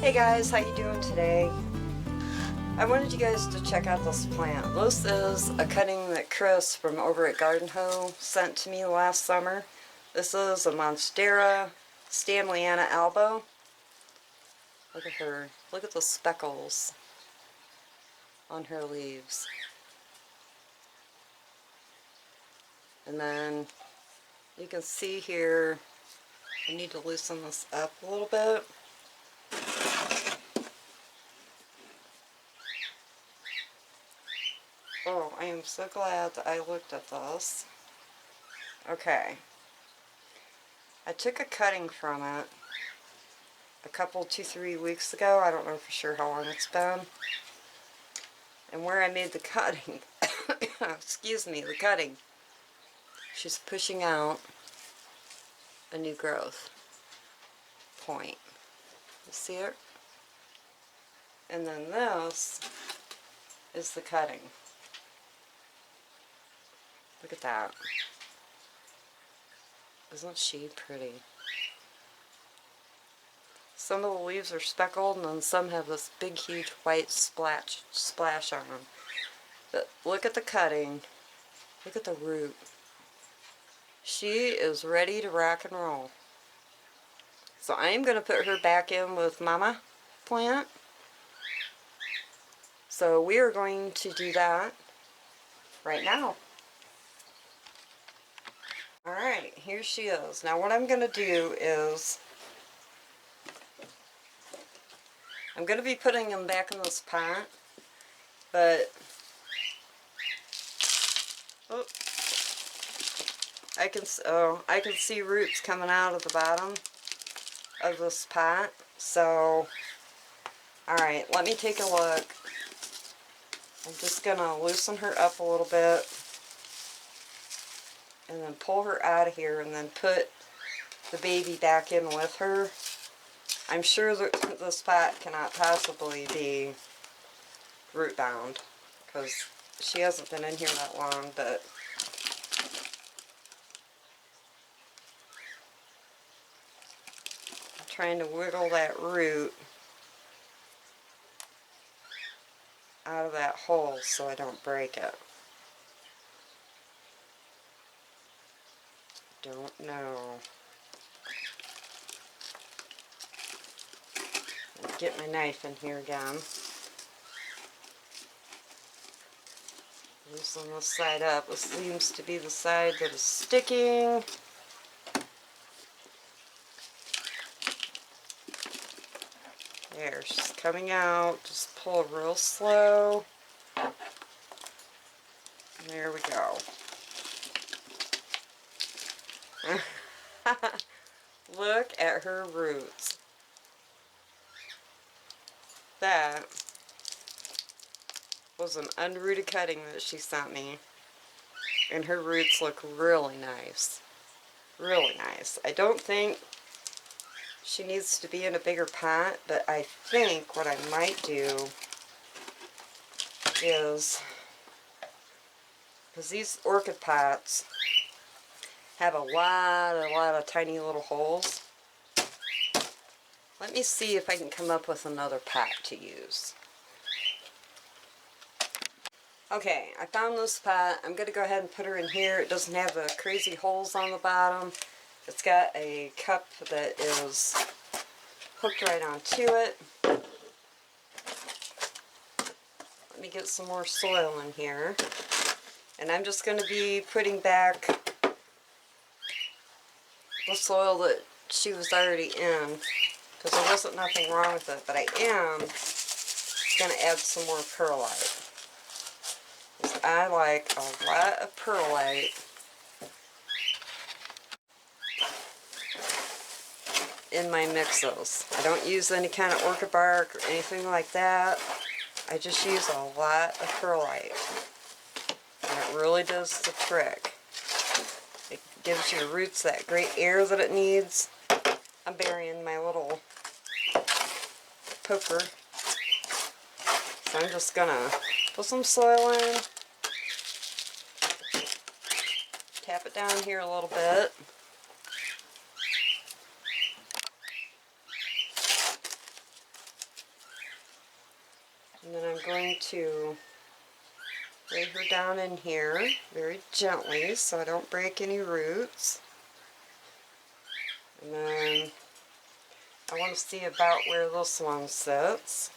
Hey guys, how you doing today? I wanted you guys to check out this plant. This is a cutting that Chris from over at Tigerhu sent to me last summer. This is a Monstera Standleyana Albo. Look at her. Look at the speckles on her leaves. And then you can see here, I need to loosen this up a little bit. Oh, I am so glad that I looked at this. Okay. I took a cutting from it a couple, 2-3 weeks ago. I don't know for sure how long it's been. And where I made the cutting, excuse me, the cutting, she's pushing out a new growth point. You see it? And then this is the cutting. Look at that. Isn't she pretty? Some of the leaves are speckled and then some have this big huge white splash on them. But look at the cutting. Look at the root. She is ready to rock and roll. So I am going to put her back in with Mama plant. So we are going to do that right now. Alright, here she is. Now what I'm going to do is, I'm going to be putting them back in this pot, but oh, I can see roots coming out of the bottom of this pot. So, alright, let me take a look. I'm just going to loosen her up a little bit and then pull her out of here and then put the baby back in with her. I'm sure that this pot cannot possibly be root bound because she hasn't been in here that long, but I'm trying to wiggle that root out of that hole so I don't break it. Don't know. Get my knife in here again. Loosen this side up. This seems to be the side that is sticking. There, she's coming out. Just pull real slow. There we go. Look at her roots. That was an unrooted cutting that she sent me. And her roots look really nice. Really nice. I don't think she needs to be in a bigger pot, but I think what I might do is, because these orchid pots have a lot of tiny little holes. Let me see if I can come up with another pot to use. Okay, I found this pot. I'm going to go ahead and put her in here. It doesn't have the crazy holes on the bottom. It's got a cup that is hooked right onto it. Let me get some more soil in here. And I'm just going to be putting back the soil that she was already in, because there wasn't nothing wrong with it, but I am going to add some more perlite. I like a lot of perlite in my mixes. I don't use any kind of orchid bark or anything like that. I just use a lot of perlite, and it really does the trick. It gives your roots that great air that it needs. I'm burying my little poker. So I'm just gonna put some soil in. Tap it down here a little bit. And then I'm going to lay her down in here very gently so I don't break any roots. And then I want to see about where this one sits.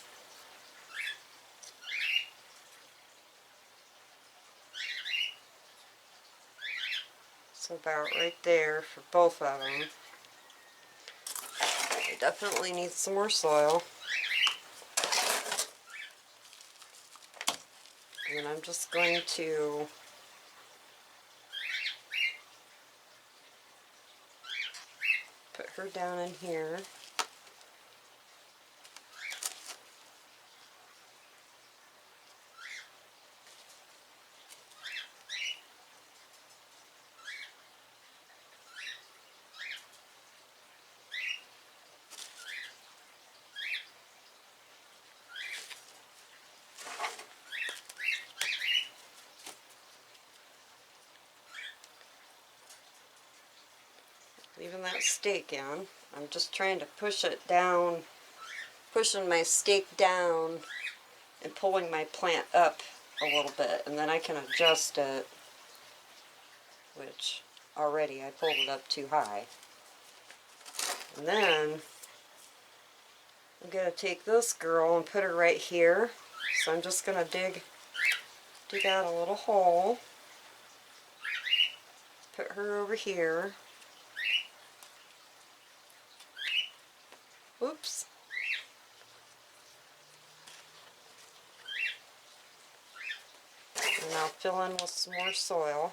So about right there for both of them. They definitely need some more soil. And then I'm just going to put her down in here. Leaving that stake in. I'm just trying to push it down, pushing my stake down and pulling my plant up a little bit, and then I can adjust it, which already I pulled it up too high. And then I'm going to take this girl and put her right here. So I'm just going to dig out a little hole, put her over here. Oops. And I'll fill in with some more soil.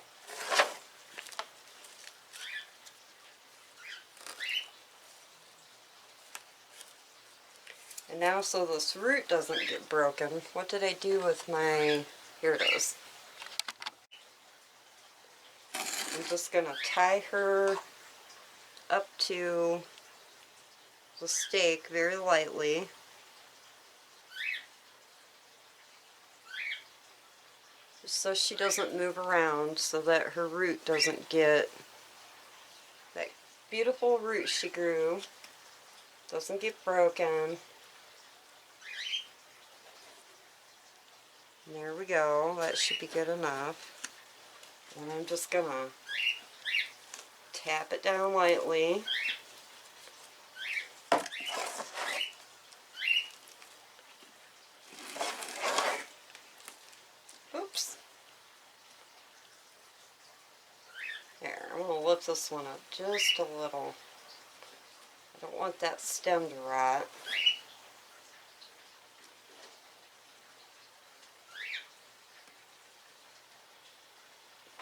And now, so this root doesn't get broken, what did I do with my, here it is. I'm just going to tie her up to the stake very lightly. Just so she doesn't move around, so that her root doesn't get, that beautiful root she grew doesn't get broken. And there we go, that should be good enough. And I'm just gonna tap it down lightly. Oops. There, I'm gonna lift this one up just a little. I don't want that stem to rot.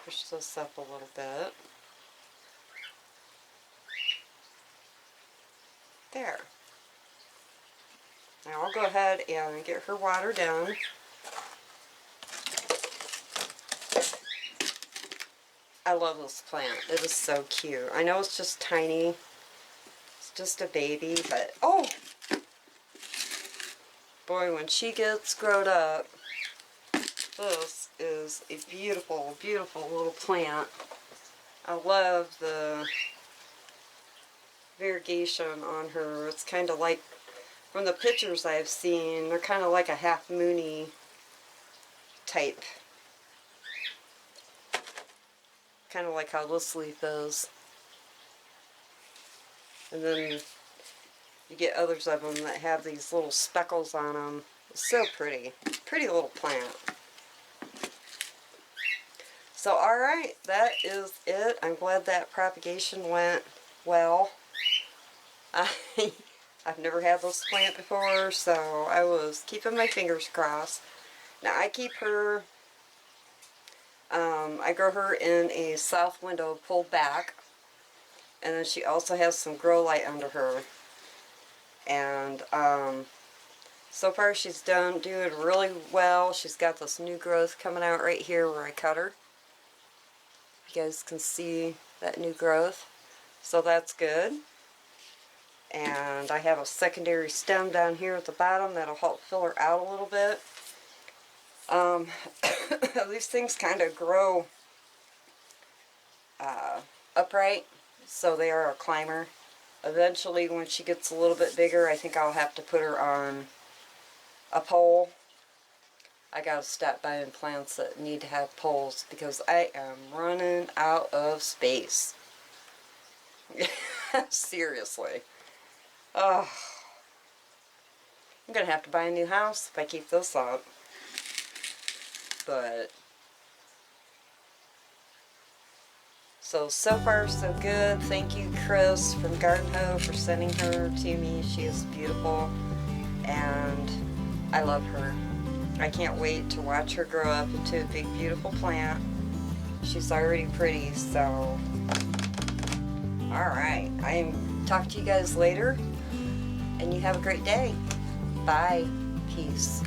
Push this up a little bit. There. Now I'll go ahead and get her watered down. I love this plant. It is so cute. I know it's just tiny. It's just a baby, but oh! Boy, when she gets grown up, this is a beautiful, beautiful little plant. I love the variegation on her. It's kind of like, from the pictures I've seen, they're kind of like a half moony type. Kind of like how this leaf is. And then you get others of them that have these little speckles on them. It's so pretty. Pretty little plant. So alright, that is it. I'm glad that propagation went well. I've never had this plant before, so I was keeping my fingers crossed. Now I keep her, I grow her in a south window pulled back, and then she also has some grow light under her. And so far she's doing really well. She's got this new growth coming out right here where I cut her. You guys can see that new growth, so that's good. And I have a secondary stem down here at the bottom that'll help fill her out a little bit. These things kind of grow upright, so they are a climber. Eventually, when she gets a little bit bigger, I think I'll have to put her on a pole I gotta stop buying plants that need to have poles because I am running out of space. Seriously. Oh, I'm gonna have to buy a new house if I keep this up. But so far so good. Thank you, Chris from GardenHo, for sending her to me. She is beautiful and I love her. I can't wait to watch her grow up into a big beautiful plant. She's already pretty, so alright. Talk to you guys later and you have a great day. Bye. Peace.